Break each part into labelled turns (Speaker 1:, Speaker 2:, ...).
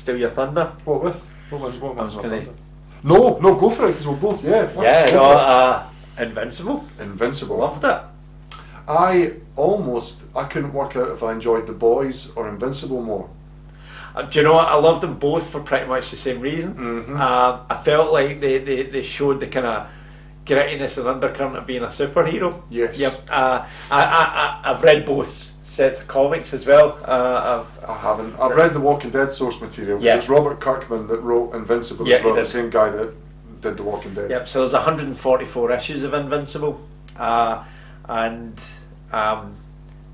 Speaker 1: steal your thunder?
Speaker 2: What with? What one's
Speaker 1: I was
Speaker 2: my
Speaker 1: gonna-
Speaker 2: thunder? No, go for it, because we're both,
Speaker 1: Yeah,
Speaker 2: go for it.
Speaker 1: Invincible.
Speaker 2: Invincible.
Speaker 1: Loved it.
Speaker 2: I couldn't work out if I enjoyed The Boys or Invincible more.
Speaker 1: Do you know what? I loved them both for pretty much the same reason.
Speaker 2: Mhm.
Speaker 1: I felt like they showed the kind of grittiness and undercurrent of being a superhero.
Speaker 2: Yes.
Speaker 1: Yep. I've read both sets of comics as well.
Speaker 2: I haven't. I've read the Walking Dead source material, because
Speaker 1: Yeah.
Speaker 2: it's Robert Kirkman that wrote Invincible
Speaker 1: Yeah,
Speaker 2: as well,
Speaker 1: he
Speaker 2: the
Speaker 1: did.
Speaker 2: same guy that did The Walking Dead.
Speaker 1: Yep. So there's 144 issues of Invincible, and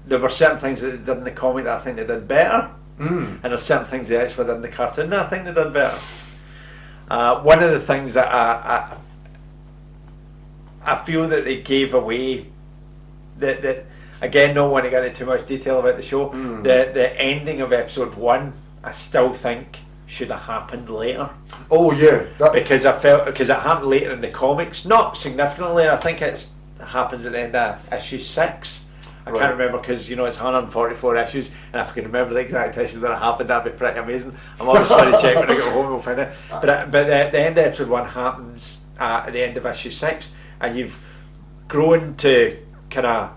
Speaker 1: there were certain things that they did in the comic that I think they did better. And there's certain things they actually did in the cartoon that I think they did better. One of the things that I feel that they gave away, that again, not want to get into too much detail about the show, the ending of episode 1, I still think should have happened later.
Speaker 2: Oh yeah,
Speaker 1: Because it happened later in the comics, not significantly later. I think it happens at the end of issue 6. I
Speaker 2: Right.
Speaker 1: can't remember, because it's 144 issues, and if I can remember the exact issue that it happened, that'd be pretty amazing. I'm always going to check when I get home, we'll find it. But the end of episode 1 happens at the end of issue 6, and you've grown to kind of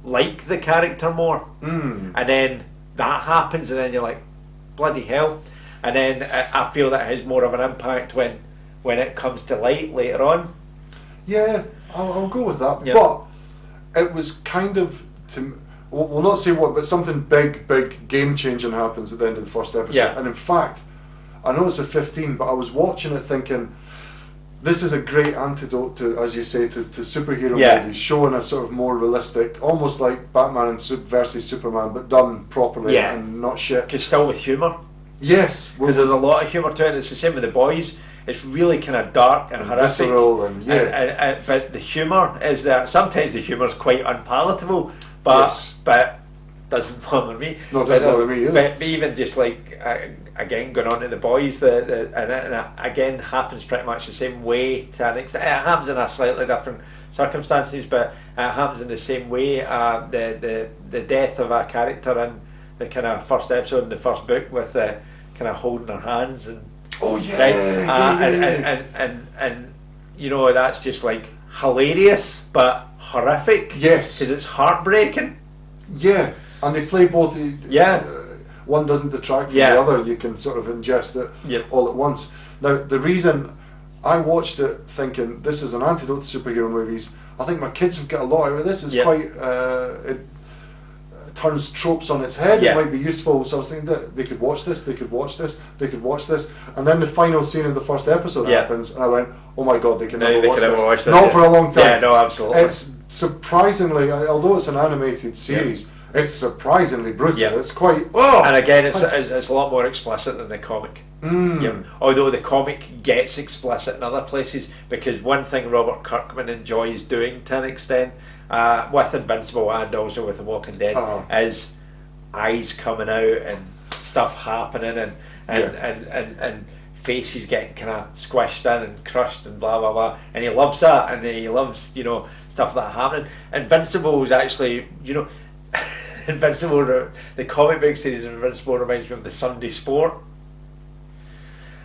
Speaker 1: like the character more, and then that happens, and then you're like, bloody hell. And then I feel that it has more of an impact when it comes to light later on.
Speaker 2: Yeah, I'll go with that.
Speaker 1: Yep.
Speaker 2: But it was kind of, we'll not say what, but something big game changing happens at the end of the first episode.
Speaker 1: Yeah.
Speaker 2: And in fact, I know it's a 15, but I was watching it thinking, this is a great antidote to, as you say, to superhero movies, showing a sort of more realistic, almost like Batman and versus Superman, but done properly and not shit.
Speaker 1: Because still with humour.
Speaker 2: Yes,
Speaker 1: Because there's a lot of humour to it. It's the same with The Boys. It's really kind of dark and horrific.
Speaker 2: visceral and
Speaker 1: but the humour is there. Sometimes the humour is quite unpalatable, but doesn't bother me.
Speaker 2: No, it doesn't bother me either.
Speaker 1: But even just like again going on to The Boys, and it again happens pretty much the same way to an extent. It happens in a slightly different circumstances, but it happens in the same way. The death of a character in the kind of first episode in the first book, with the kind of holding their hands and.
Speaker 2: Oh yeah,
Speaker 1: Right? And that's just like hilarious but horrific.
Speaker 2: Yes,
Speaker 1: because it's heartbreaking.
Speaker 2: Yeah, and they play both. One doesn't detract from the other. You can sort of ingest it all at once. Now, the reason I watched it thinking this is an antidote to superhero movies, I think my kids have got a lot out of this. It's quite. It turns tropes on its head. It might be useful. So I was thinking that they could watch this, they could watch this, they could watch this, and then the final scene of the first episode happens, and I went, "Oh my god, they can never watch this." Not for a long time.
Speaker 1: Yeah, no, absolutely.
Speaker 2: It's surprisingly, although it's an animated series, it's surprisingly brutal. It's quite.
Speaker 1: And again, it's a lot more explicit than the comic. Although the comic gets explicit in other places, because one thing Robert Kirkman enjoys doing to an extent, with Invincible and also with The Walking Dead, is eyes coming out and stuff happening and faces getting kind of squished in and crushed and blah blah blah, and he loves that, and he loves stuff that happening. Invincible is actually Invincible, the comic book series of Invincible reminds me of the Sunday Sport,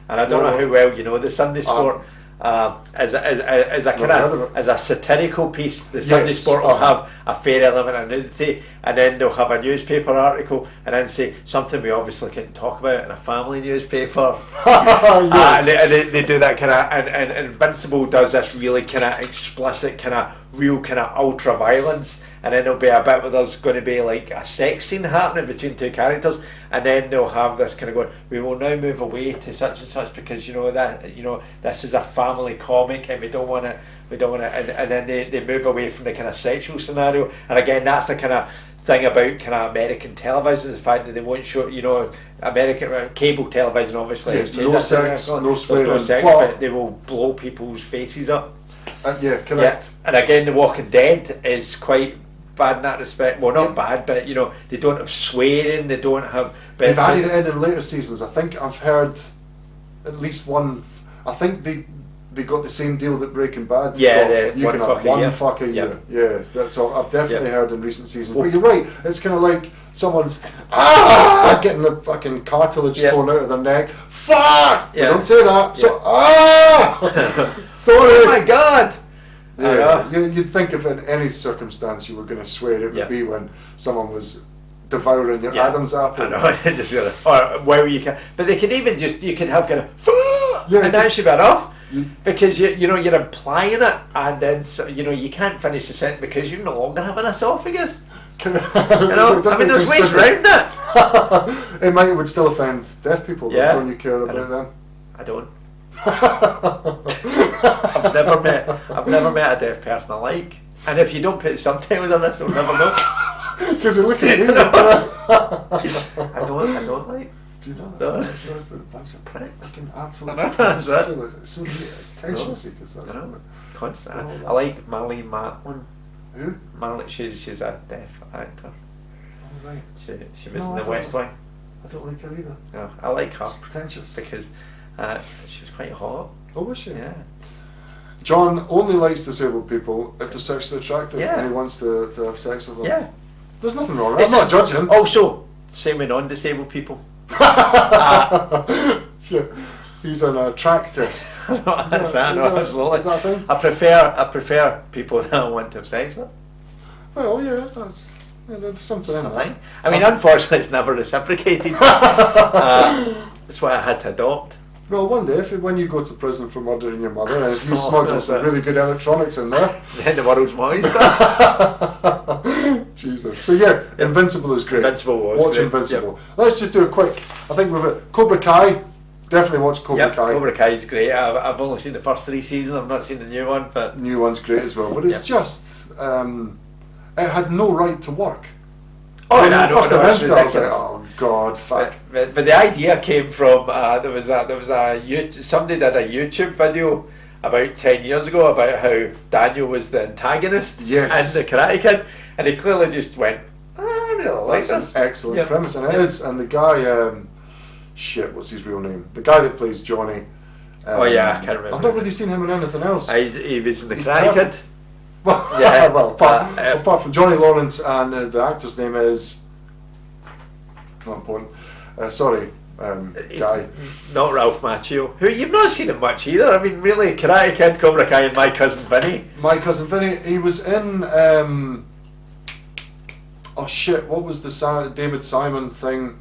Speaker 1: and I don't know how well you know the Sunday Sport. As a kind of as a satirical piece, the Sunday Sport will have a fair element of nudity, and then they'll have a newspaper article, and then say something we obviously couldn't talk about in a family newspaper. And they do that kind of, and Invincible does this really kind of explicit, kind of real kind of ultra violence, and then there'll be a bit where there's going to be like a sex scene happening between two characters, and then they'll have this kind of going, we will now move away to such and such because this is a family comic and we don't want to, and then they move away from the kind of sexual scenario. And again, that's the kind of thing about kind of American television, the fact that they won't show, American cable television obviously has changed.
Speaker 2: No sex, no swearing,
Speaker 1: but they will blow people's faces up.
Speaker 2: Correct.
Speaker 1: Yeah. And again, The Walking Dead is quite bad in that respect. Well, not bad, but they don't have swearing, they don't have.
Speaker 2: They've added it in later seasons. I think I've heard at least one. I think they got the same deal that Breaking Bad got. You can have one fuck a year. Yeah, that's all I've definitely heard in recent seasons. But you're right. It's kind of like someone's getting the fucking cartilage
Speaker 1: Yep.
Speaker 2: torn out of their neck. Fuck! We
Speaker 1: Yeah.
Speaker 2: don't say that. So,
Speaker 1: Oh
Speaker 2: sorry.
Speaker 1: my god!
Speaker 2: Yeah, you'd think if in any circumstance you were going to swear, it would
Speaker 1: Yep.
Speaker 2: be when someone was devouring your
Speaker 1: Yeah.
Speaker 2: Adam's apple.
Speaker 1: I know, just gotta, or where you can, but they can even just, you can have kind of,
Speaker 2: Yeah,
Speaker 1: and that
Speaker 2: just-
Speaker 1: should be enough, because you know, you're implying it, and then, you know, you can't finish the sentence because you no longer have an esophagus. You know, I mean, there's ways around it.
Speaker 2: It would still offend deaf people, though.
Speaker 1: Yeah.
Speaker 2: Don't you care about them?
Speaker 1: I don't. I've never met a deaf person I like, and if you don't put subtitles on this, I'll never know.
Speaker 2: Because you're looking at me.
Speaker 1: I don't like.
Speaker 2: Do you know?
Speaker 1: No.
Speaker 2: It's a bunch of pricks. Fucking absolute.
Speaker 1: That's it.
Speaker 2: So attention seekers. That's
Speaker 1: I know.
Speaker 2: what-
Speaker 1: Constant. I like Marley Matlin.
Speaker 2: Who?
Speaker 1: Marley, she's a deaf actor.
Speaker 2: Oh, right.
Speaker 1: She was
Speaker 2: No,
Speaker 1: in
Speaker 2: I
Speaker 1: the West
Speaker 2: don't-
Speaker 1: Wing.
Speaker 2: I don't like her either.
Speaker 1: No, I like her
Speaker 2: It's pretentious.
Speaker 1: because she was quite hot.
Speaker 2: Oh, was she?
Speaker 1: Yeah.
Speaker 2: John only likes disabled people if they're sexually attractive
Speaker 1: Yeah.
Speaker 2: and he wants to have sex with them.
Speaker 1: Yeah.
Speaker 2: There's nothing wrong with that. I'm not judging.
Speaker 1: Also, same with non-disabled people.
Speaker 2: Yeah. He's an attractist.
Speaker 1: That's that. No, absolutely.
Speaker 2: Is that a thing?
Speaker 1: I prefer people that I want to have sex with.
Speaker 2: Well, yeah, that's there's something in
Speaker 1: Something.
Speaker 2: that.
Speaker 1: I mean, unfortunately, it's never reciprocated. That's why I had to adopt.
Speaker 2: Well, one day, when you go to prison for murdering your mother, and if you
Speaker 1: Oh,
Speaker 2: smuggle
Speaker 1: that's
Speaker 2: some
Speaker 1: it.
Speaker 2: really good electronics in there,
Speaker 1: Then the world's my oyster.
Speaker 2: Jesus. So yeah, Invincible is great.
Speaker 1: Invincible was
Speaker 2: Watch
Speaker 1: great.
Speaker 2: Invincible. Let's just do a quick. I think we've Cobra Kai. Definitely watch Cobra
Speaker 1: Yep,
Speaker 2: Kai.
Speaker 1: Cobra Kai is great. I've only seen the first 3 seasons. I've not seen the new one, but
Speaker 2: New one's great as well, but it's
Speaker 1: Yep.
Speaker 2: just it had no right to work.
Speaker 1: oh,
Speaker 2: When
Speaker 1: no,
Speaker 2: I
Speaker 1: no,
Speaker 2: first
Speaker 1: no, it's
Speaker 2: announced it, I was like,
Speaker 1: ridiculous.
Speaker 2: oh god, fuck.
Speaker 1: But the idea came from there was a somebody did a YouTube video about 10 years ago about how Daniel was the antagonist
Speaker 2: Yes.
Speaker 1: in the Karate Kid, and he clearly just went, I really like
Speaker 2: That's
Speaker 1: this.
Speaker 2: an excellent
Speaker 1: Yep.
Speaker 2: premise, and it
Speaker 1: Yep.
Speaker 2: is. And the guy, shit, what's his real name? The guy that plays Johnny.
Speaker 1: Oh, yeah, I can't remember.
Speaker 2: I've not really seen him in anything else.
Speaker 1: He was in the
Speaker 2: He's
Speaker 1: Karate
Speaker 2: perfect.
Speaker 1: Kid.
Speaker 2: Well,
Speaker 1: Yeah,
Speaker 2: well, apart from Johnny Lawrence, and the actor's name is not important. Sorry,
Speaker 1: He's
Speaker 2: guy.
Speaker 1: not Ralph Macchio, who you've not seen him much either. I mean, really, Karate Kid, Cobra Kai, and My Cousin Vinny.
Speaker 2: My cousin Vinny. He was in. Oh shit! What was the David Simon thing?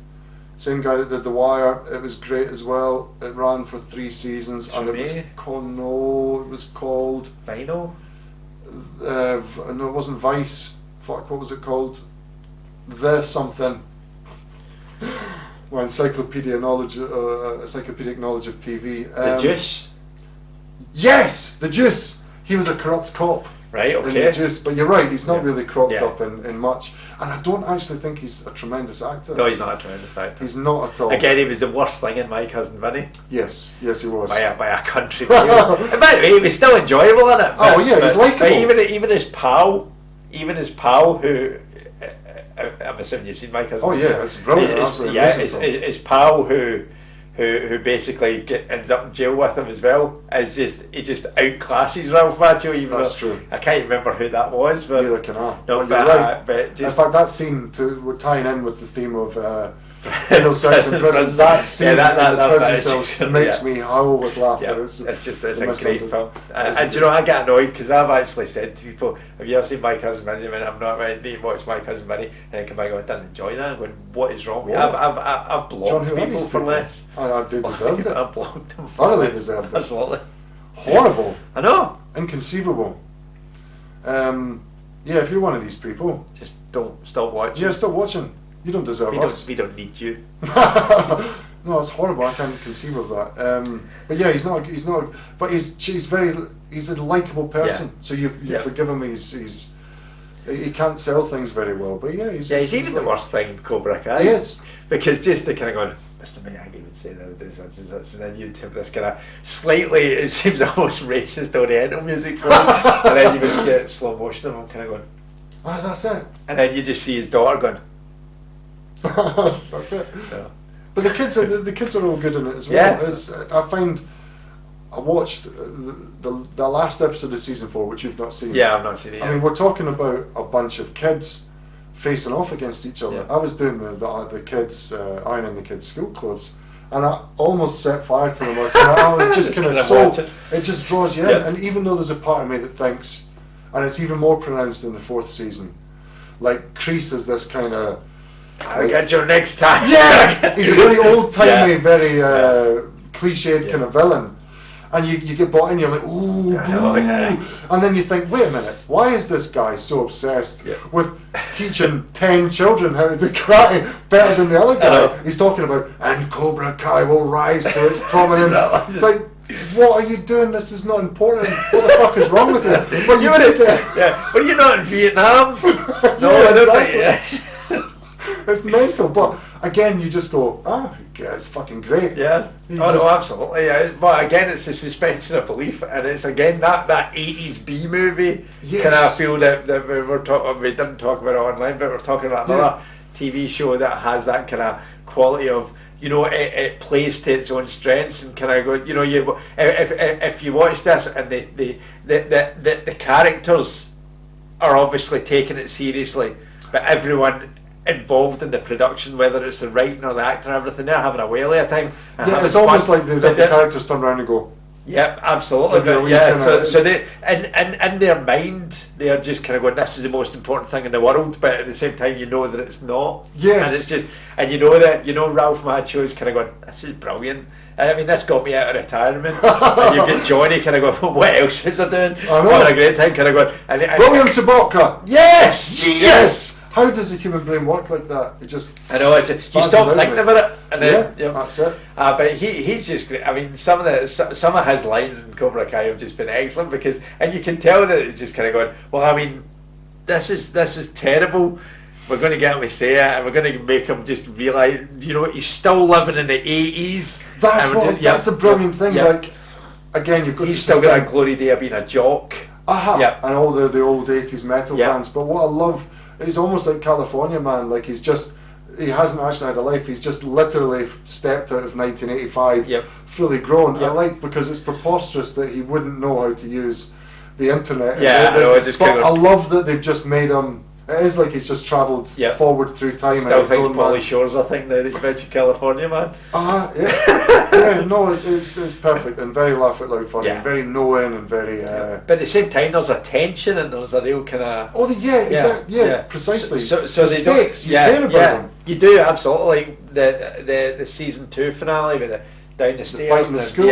Speaker 2: Same guy that did The Wire. It was great as well. It ran for 3 seasons, and it was
Speaker 1: Tremaine?
Speaker 2: called. No, it was called.
Speaker 1: Vino?
Speaker 2: No, it wasn't Vice. Fuck, what was it called? The something. Well, encyclopedic knowledge of TV.
Speaker 1: The Juice?
Speaker 2: Yes, The Juice. He was a corrupt cop.
Speaker 1: Right,
Speaker 2: In
Speaker 1: okay.
Speaker 2: The Juice, but you're right. He's not
Speaker 1: Yeah.
Speaker 2: really cropped
Speaker 1: Yeah.
Speaker 2: up in much, and I don't actually think he's a tremendous actor.
Speaker 1: No, he's not a tremendous actor.
Speaker 2: He's not at all.
Speaker 1: Again, he was the worst thing in My Cousin Vinny.
Speaker 2: Yes, he was.
Speaker 1: By a country mile. And by the way, he was still enjoyable in it.
Speaker 2: Oh, yeah, he's likeable.
Speaker 1: But even his pal, who I'm assuming you've seen My Cousin.
Speaker 2: Oh,
Speaker 1: Vinny.
Speaker 2: yeah, it's brilliant, absolutely
Speaker 1: Yeah,
Speaker 2: amazing film.
Speaker 1: his pal who basically ends up in jail with him as well. He just outclasses Ralph Macchio. Even
Speaker 2: That's
Speaker 1: though
Speaker 2: true.
Speaker 1: I can't remember who that was, but
Speaker 2: Neither can I.
Speaker 1: no,
Speaker 2: But
Speaker 1: but,
Speaker 2: you're right.
Speaker 1: but
Speaker 2: In
Speaker 1: just
Speaker 2: fact, that scene we're tying in with the theme of anal sex in prison. That scene
Speaker 1: Yeah,
Speaker 2: in the prison
Speaker 1: bit is
Speaker 2: cells
Speaker 1: just-
Speaker 2: makes
Speaker 1: yeah.
Speaker 2: me howl with laughter.
Speaker 1: Yeah,
Speaker 2: It's
Speaker 1: it's
Speaker 2: the
Speaker 1: a great film.
Speaker 2: It's
Speaker 1: And do you know, I get annoyed because I've actually said to people, have you ever seen My Cousin Vinny? And I'm not ready to watch My Cousin Vinny. And I come back and go, I didn't enjoy that. I'm going, what is wrong with you?
Speaker 2: What?
Speaker 1: I've
Speaker 2: John,
Speaker 1: blocked
Speaker 2: who are
Speaker 1: people
Speaker 2: these
Speaker 1: for
Speaker 2: people?
Speaker 1: less.
Speaker 2: They deserved it.
Speaker 1: I've blocked them for
Speaker 2: Thoroughly
Speaker 1: less.
Speaker 2: deserved it.
Speaker 1: Absolutely.
Speaker 2: Horrible.
Speaker 1: I know.
Speaker 2: Inconceivable. Yeah, if you're one of these people,
Speaker 1: Just don't stop watching.
Speaker 2: yeah, stop watching. You don't deserve us.
Speaker 1: We don't need you.
Speaker 2: No, it's horrible. I can't conceive of that. But yeah, he's not. But he's a likable person.
Speaker 1: Yeah.
Speaker 2: So you
Speaker 1: Yeah.
Speaker 2: forgive him. He can't sell things very well. But yeah, he's
Speaker 1: even the
Speaker 2: like-
Speaker 1: worst thing in Cobra Kai.
Speaker 2: Yes.
Speaker 1: Because just the kind of going, Mr. Miyagi would say that this, and then you'd have this kind of slightly, it seems almost racist Oriental music for him, and then you would get slow motion of him kind of going,
Speaker 2: Ah, that's it.
Speaker 1: and then you just see his daughter going,
Speaker 2: That's it.
Speaker 1: no.
Speaker 2: But the kids are all good in it as well.
Speaker 1: Yeah.
Speaker 2: I watched the last episode of season 4, which you've not seen.
Speaker 1: Yeah, I've not seen it yet.
Speaker 2: I mean, we're talking about a bunch of kids facing off against each other.
Speaker 1: Yeah.
Speaker 2: I was doing the kids ironing the kids' school clothes, and I almost set fire to them. I was just kind of so it just draws you in. And even though there's a part of me that thinks, and it's even more pronounced in the 4th season, like Kreese is this kind of
Speaker 1: I'll get you next time.
Speaker 2: Yes, he's a very old-timey, very cliched kind of villain. And you get bought in, you're like, ooh, and then you think, wait a minute, why is this guy so obsessed with teaching 10 children how to do karate better than the other guy? He's talking about, and Cobra Kai will rise to its prominence. It's like, what are you doing? This is not important. What the fuck is wrong with you? But you
Speaker 1: but you're not in Vietnam. No, I don't think.
Speaker 2: It's mental, but again, you just go, it's fucking great.
Speaker 1: Yeah. No, absolutely. Yeah. But again, it's the suspension of belief, and it's again that 80s B movie.
Speaker 2: Yes.
Speaker 1: Kind of feel that we didn't talk about it online, but we're talking about another TV show that has that kind of quality of, it plays to its own strengths and kind of go, if you watch this and the characters are obviously taking it seriously, but everyone involved in the production, whether it's the writing or the acting or everything, they're having a whale of a time.
Speaker 2: It's almost like the characters turn around and go,
Speaker 1: yeah, absolutely. But so they in their mind they're just kind of going, this is the most important thing in the world, but at the same time you know that it's not.
Speaker 2: Yes.
Speaker 1: And it's just, and Ralph Macchio is kind of going, this is brilliant. I mean, this got me out of retirement. And you've got Johnny kind of going, what else is I doing? Having a great time, kind of going.
Speaker 2: William Sabotka.
Speaker 1: Yes.
Speaker 2: How does the human brain work like that? It just...
Speaker 1: I know, you stop thinking about it. And then,
Speaker 2: that's it.
Speaker 1: But he's just great. I mean, some of his lines in Cobra Kai have just been excellent because, and you can tell that it's just kind of going, well, I mean, this is terrible. We're going to get him to say it, and we're going to make him just realise, he's still living in the 80s.
Speaker 2: That's the brilliant thing. Like, again, you've got...
Speaker 1: He's still got a glory day of being a jock.
Speaker 2: And all the old 80s metal bands. But what I love... He's almost like California Man. Like he hasn't actually had a life. He's just literally stepped out of 1985, fully grown. I like because it's preposterous that he wouldn't know how to use the internet. I love that they've just made him. It is like he's just travelled forward through time.
Speaker 1: Still thinks Pauly Shore's a thing now that you mentioned California Man.
Speaker 2: It's perfect and very laugh out loud funny, and very knowing and very.
Speaker 1: But at the same time, there's a tension and there's a real kind of.
Speaker 2: Precisely.
Speaker 1: So
Speaker 2: the
Speaker 1: they
Speaker 2: stakes, you care about them.
Speaker 1: You do absolutely. The season 2 finale with the down the stairs,
Speaker 2: fight in the school.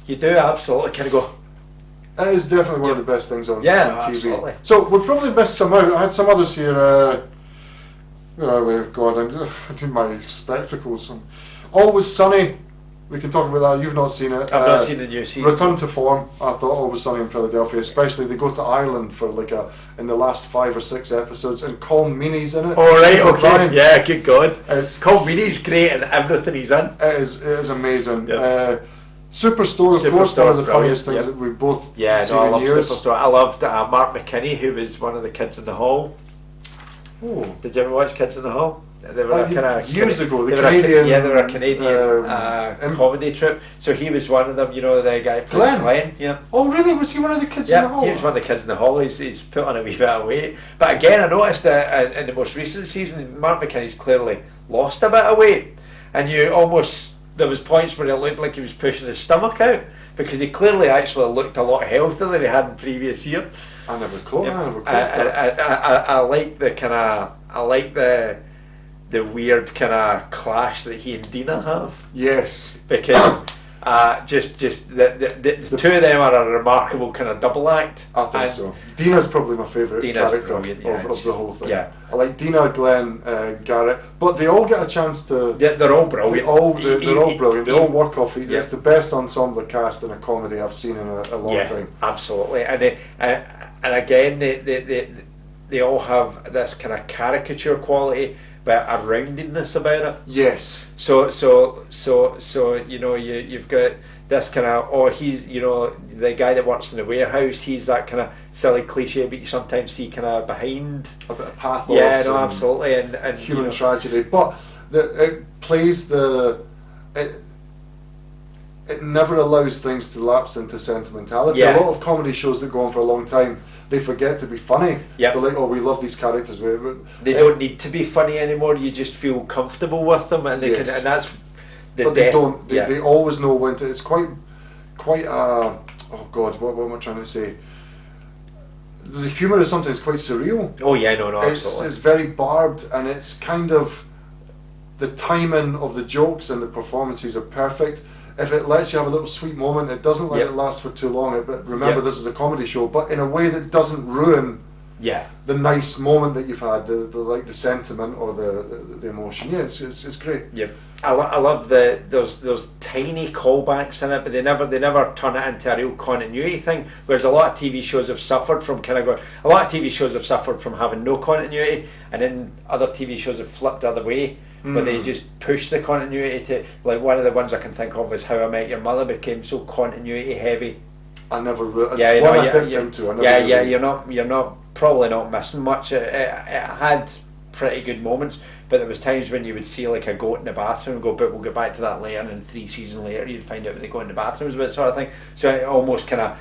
Speaker 1: You do absolutely kind of go.
Speaker 2: It is definitely one of the best things on TV.
Speaker 1: Absolutely.
Speaker 2: So we've probably missed some out. I had some others here. I do my spectacles. Always Sunny. We can talk about that. You've not seen it.
Speaker 1: I've not seen the new season.
Speaker 2: Return to form. I thought Always Sunny in Philadelphia. Especially they go to Ireland for in the last 5 or 6 episodes, and Colm Meaney's in it.
Speaker 1: Oh right, okay. Yeah, good God. Colm Meaney's great in everything he's in.
Speaker 2: It is amazing. Yep. Superstore, of course, one of the funniest things that we've both seen in years.
Speaker 1: Superstore. I loved Mark McKinney, who was one of the kids in the hall.
Speaker 2: Oh.
Speaker 1: Did you ever watch Kids in the Hall? They were
Speaker 2: years ago.
Speaker 1: They were a Canadian comedy troupe. So he was one of them. The guy played Glenn. Yeah.
Speaker 2: Oh really? Was he one of the kids in the hall?
Speaker 1: He was one of the kids in the hall. He's put on a wee bit of weight. But again, I noticed that in the most recent season, Mark McKinney's clearly lost a bit of weight, and there was points where it looked like he was pushing his stomach out because he clearly actually looked a lot healthier than he had in previous year.
Speaker 2: I never caught
Speaker 1: I like the kind of the weird kind of clash that he and Dina have.
Speaker 2: Yes,
Speaker 1: because just the two of them are a remarkable kind of double act.
Speaker 2: I think so. Dina's probably my favourite character of the whole thing. Yeah, I like Dina, Glenn, Garrett, but they all get a chance to.
Speaker 1: Yeah, they're all brilliant.
Speaker 2: They're all brilliant. They all work off each. It's the best ensemble cast in a comedy I've seen in a long time.
Speaker 1: Absolutely, and again they all have this kind of caricature quality, but a roundedness about it.
Speaker 2: Yes.
Speaker 1: So you've got this kind of he's the guy that works in the warehouse. He's that kind of silly cliche, but you sometimes see kind of behind
Speaker 2: a bit of pathos.
Speaker 1: Yeah, no, absolutely, and
Speaker 2: human tragedy. But it plays it never allows things to lapse into sentimentality.
Speaker 1: Yeah.
Speaker 2: A lot of comedy shows that go on for a long time, they forget to be funny.
Speaker 1: Yep.
Speaker 2: They're like, oh, we love these characters.
Speaker 1: They don't need to be funny anymore. You just feel comfortable with them, and they can, and that's the
Speaker 2: but
Speaker 1: death.
Speaker 2: They don't. They always know when to. It's quite. Oh God, what am I trying to say? The humour is sometimes quite surreal.
Speaker 1: Oh yeah, no, absolutely.
Speaker 2: It's very barbed, and it's kind of the timing of the jokes and the performances are perfect. If it lets you have a little sweet moment, it doesn't let it last for too long. But remember, this is a comedy show, but in a way that doesn't ruin the nice moment that you've had, the sentiment or the emotion. Yeah, it's great.
Speaker 1: Yep. I love those tiny callbacks in it, but they never turn it into a real continuity thing. Whereas a lot of TV shows have suffered from a lot of TV shows have suffered from having no continuity, and then other TV shows have flipped the other way, where they just push the continuity to, like, one of the ones I can think of is How I Met Your Mother became so continuity heavy.
Speaker 2: I never really. I dipped into.
Speaker 1: You're not probably not missing much. It had pretty good moments, but there was times when you would see like a goat in the bathroom and go, but we'll get back to that later, and then 3 seasons later you'd find out when they go in the bathrooms, but sort of thing. So it almost kind of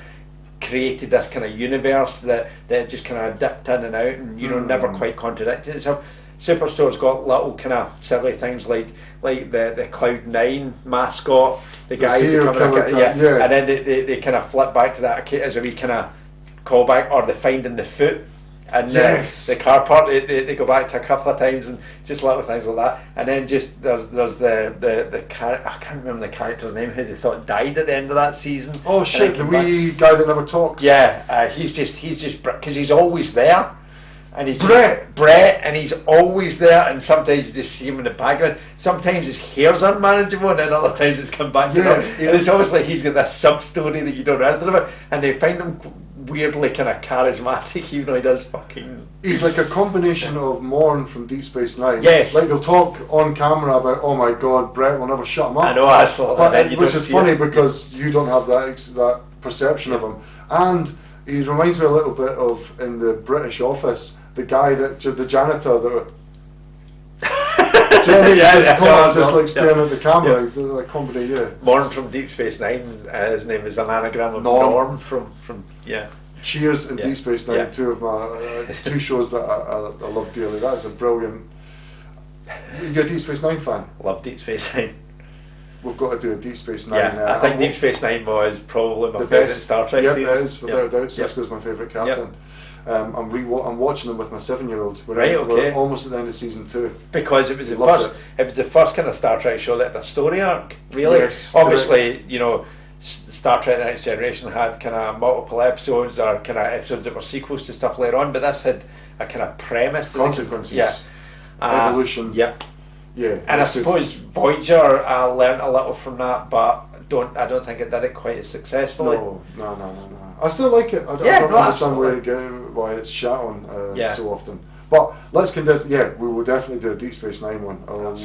Speaker 1: created this kind of universe that just kind of dipped in and out, and never quite contradicted itself. Superstore's got little kind of silly things like the Cloud9 mascot, the guy and then they kind of flip back to that as a wee kind of callback, or the Finding the Foot. And the car part, they go back to a couple of times, and just little things like that. And then just there's the character, I can't remember the character's name, who they thought died at the end of that season.
Speaker 2: Oh shit, the wee guy that never talks.
Speaker 1: Yeah, he's just because he's always there, and he's
Speaker 2: Brett,
Speaker 1: and he's always there. And sometimes you just see him in the background. Sometimes his hair's unmanageable, and then other times it's come back to him. And it's almost like he's got this sub story that you don't know anything about, and they find him weirdly kind of charismatic, even though he does fucking...
Speaker 2: He's like a combination of Morn from Deep Space Nine.
Speaker 1: Yes.
Speaker 2: Like, they'll talk on camera about, oh my god, Brett will never shut him up.
Speaker 1: I know, I saw that.
Speaker 2: Which is funny because you don't have that perception of him. And he reminds me a little bit of, in the British Office, the guy the janitor that... just like staring at the camera. He's like comedy,
Speaker 1: Morn from Deep Space Nine, his name is an anagram of Norm from
Speaker 2: Cheers and Deep Space Nine, two of my two shows that I love dearly. That's a brilliant. You're a Deep Space Nine fan?
Speaker 1: Love Deep Space Nine.
Speaker 2: We've got to do a Deep Space Nine.
Speaker 1: I think Deep Space Nine was probably my favourite Star Trek series.
Speaker 2: Yeah, it is, without a doubt. Sisko's my favourite captain. I'm watching them with my 7-year-old. We're almost at the end of season 2.
Speaker 1: Because it was the first kind of Star Trek show that had a story arc, really.
Speaker 2: Yes,
Speaker 1: obviously, Star Trek: The Next Generation had kind of multiple episodes, or kind of episodes that were sequels to stuff later on, but this had a kind of premise.
Speaker 2: Consequences. Evolution.
Speaker 1: Yeah.
Speaker 2: Yeah.
Speaker 1: And I suppose Voyager learnt a little from that, but I don't think it did it quite as successfully.
Speaker 2: No. I still like it. I don't understand why it's shot on so often. But let's condense. Yeah, we will definitely do a Deep Space Nine one. I'm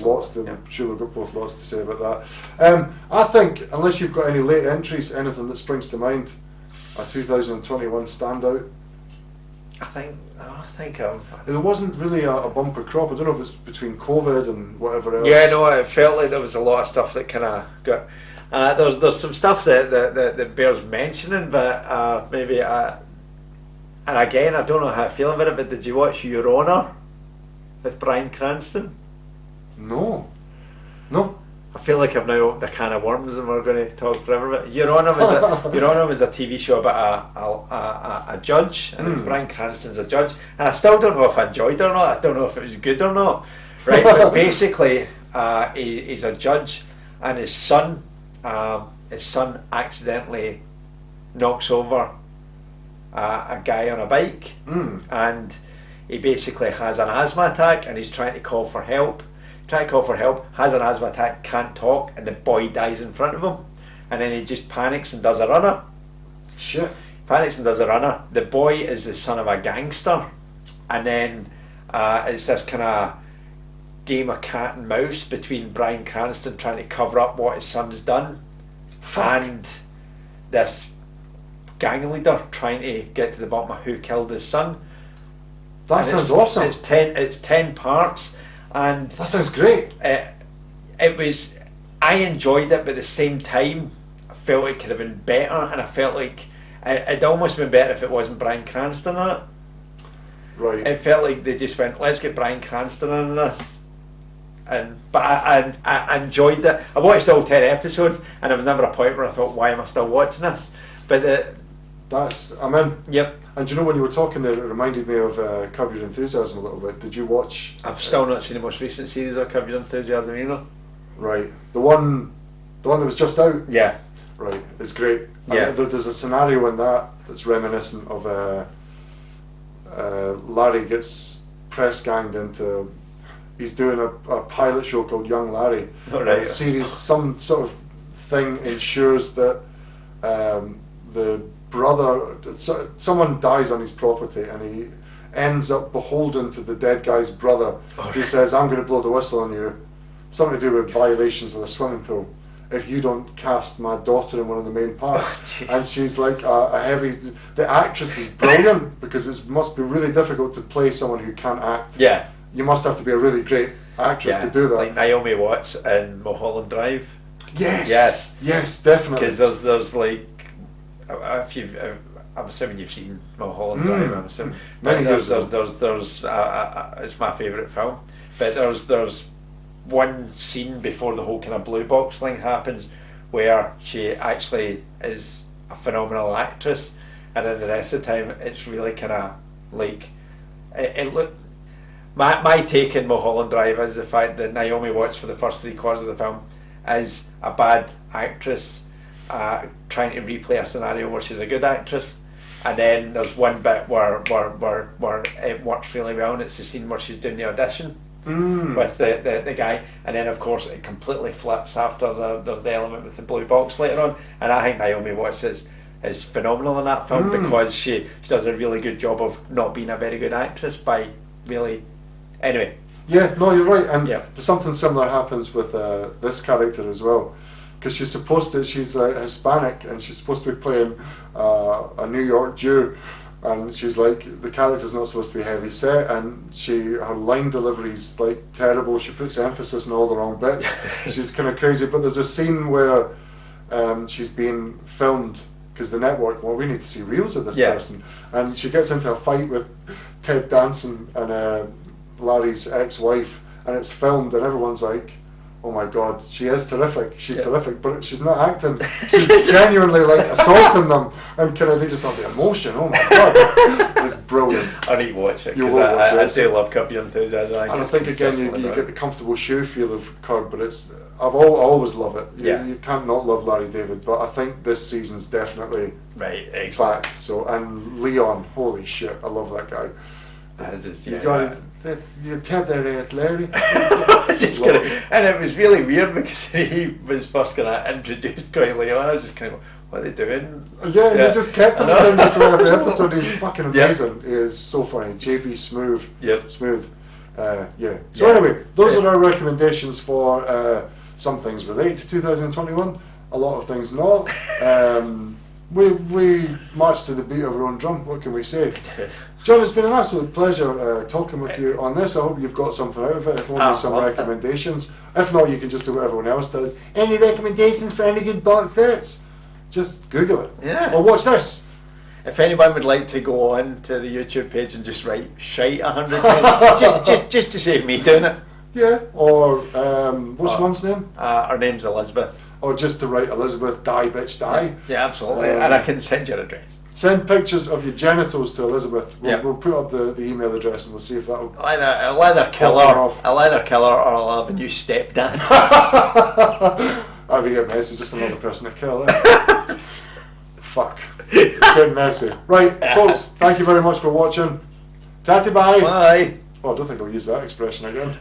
Speaker 2: sure we've got both lots to say about that. I think, unless you've got any late entries, anything that springs to mind, a 2021 standout.
Speaker 1: I think
Speaker 2: there wasn't really a bumper crop. I don't know if it's between COVID and whatever else.
Speaker 1: Yeah, no, it felt like there was a lot of stuff that kind of got. There's some stuff that bears mentioning, but maybe. And again, I don't know how I feel about it. But did you watch Your Honour with Bryan Cranston?
Speaker 2: No.
Speaker 1: I feel like I've now opened a can of worms, and we're going to talk forever about it. Your Honour was a TV show about a judge, and Bryan Cranston's a judge, and I still don't know if I enjoyed it or not. I don't know if it was good or not. Right, but basically, he's a judge, and his son accidentally knocks over a guy on a bike, and he basically has an asthma attack, and he's trying to call for help, has an asthma attack, can't talk, and the boy dies in front of him, and then he just panics and does a runner. The boy is the son of a gangster, and then it's this kind of game of cat and mouse between Bryan Cranston trying to cover up what his son's done, and this gang leader trying to get to the bottom of who killed his son.
Speaker 2: That sounds awesome.
Speaker 1: It's 10 parts, and
Speaker 2: that sounds great.
Speaker 1: I enjoyed it, but at the same time, felt it could have been better, and I felt like it'd almost been better if it wasn't Bryan Cranston in it.
Speaker 2: Right.
Speaker 1: It felt like they just went, let's get Bryan Cranston in this. But I enjoyed it. I watched all 10 episodes, and there was never a point where I thought, why am I still watching this? But
Speaker 2: I'm in.
Speaker 1: Yep.
Speaker 2: And do you know, when you were talking there, it reminded me of Curb Your Enthusiasm a little bit. Did you watch?
Speaker 1: I've still not seen the most recent series of Curb Your Enthusiasm either.
Speaker 2: Right. The one that was just out?
Speaker 1: Yeah.
Speaker 2: Right. It's great.
Speaker 1: Yeah.
Speaker 2: There's a scenario in that's reminiscent of Larry gets press ganged into. He's doing a pilot show called Young Larry.
Speaker 1: Oh, right.
Speaker 2: A series, some sort of thing ensures that the brother, someone dies on his property, and he ends up beholden to the dead guy's brother, who says, I'm going to blow the whistle on you. Something to do with violations of the swimming pool, if you don't cast my daughter in one of the main parts. And she's like the actress is brilliant, because it must be really difficult to play someone who can't act.
Speaker 1: Yeah.
Speaker 2: You must have to be a really great actress to do that.
Speaker 1: Like Naomi Watts in Mulholland Drive.
Speaker 2: Yes, definitely.
Speaker 1: Because there's like, I'm assuming you've seen Mulholland Drive. I'm assuming. There's it's my favourite film. But there's one scene before the whole kind of blue box thing happens, where she actually is a phenomenal actress, and then the rest of the time it's really kind of like it looked. My take in Mulholland Drive is the fact that Naomi Watts, for the first 3/4 of the film, is a bad actress trying to replay a scenario where she's a good actress, and then there's one bit where it works really well, and it's the scene where she's doing the audition with the guy, and then of course it completely flips after there's the element with the blue box later on, and I think Naomi Watts is phenomenal in that film, because she does a really good job of not being a very good actress by really. Anyway.
Speaker 2: Yeah, no, you're right, and something similar happens with this character as well, because she's Hispanic, and she's supposed to be playing a New York Jew, and she's like, the character's not supposed to be heavy set, and her line delivery's like terrible. She puts emphasis on all the wrong bits. She's kind of crazy. But there's a scene where she's being filmed, because the network, we need to see reels of this person, and she gets into a fight with Ted Danson and Larry's ex-wife, and it's filmed, and everyone's like, oh my god, she is terrific, she's terrific, but she's not acting, she's genuinely like assaulting them, and they just have the emotion. Oh my god, it's brilliant.
Speaker 1: I need to watch it, because I do love Curb Your Enthusiasm,
Speaker 2: and I think again you get the comfortable shoe feel of Curb, but I always love it. You can't not love Larry David, but I think this season's definitely back. So, and Leon, holy shit, I love that guy. You tell that Larry.
Speaker 1: And it was really weird, because he was first kind of introduced quite late on. I was just kind of, what are they doing?
Speaker 2: Yeah, you just kept him in just about every episode. He's fucking amazing. He is so funny. JB Smooth. Smooth. So anyway, those are our recommendations for some things relate to 2021. A lot of things not. We march to the beat of our own drum. What can we say? John, it's been an absolute pleasure talking with you on this. I hope you've got something out of it, if only some recommendations. If not, you can just do what everyone else does. Any recommendations for any good box sets? Just Google it.
Speaker 1: Yeah.
Speaker 2: Or watch this.
Speaker 1: If anyone would like to go on to the YouTube page and just write shite 100 times, just to save me doing it.
Speaker 2: Yeah. Or what's your mum's name?
Speaker 1: Her name's Elizabeth.
Speaker 2: Or just to write Elizabeth, die bitch, die.
Speaker 1: Yeah, absolutely. And I can send your address.
Speaker 2: Send pictures of your genitals to Elizabeth. We'll put up the email address, and we'll see if that'll.
Speaker 1: I'll either kill her, or I'll have a new stepdad.
Speaker 2: I'll be a messy, just another person to kill. Fuck. It's getting messy. Right, folks, thank you very much for watching. Tatty bye.
Speaker 1: Bye.
Speaker 2: Oh, I don't think I'll use that expression again.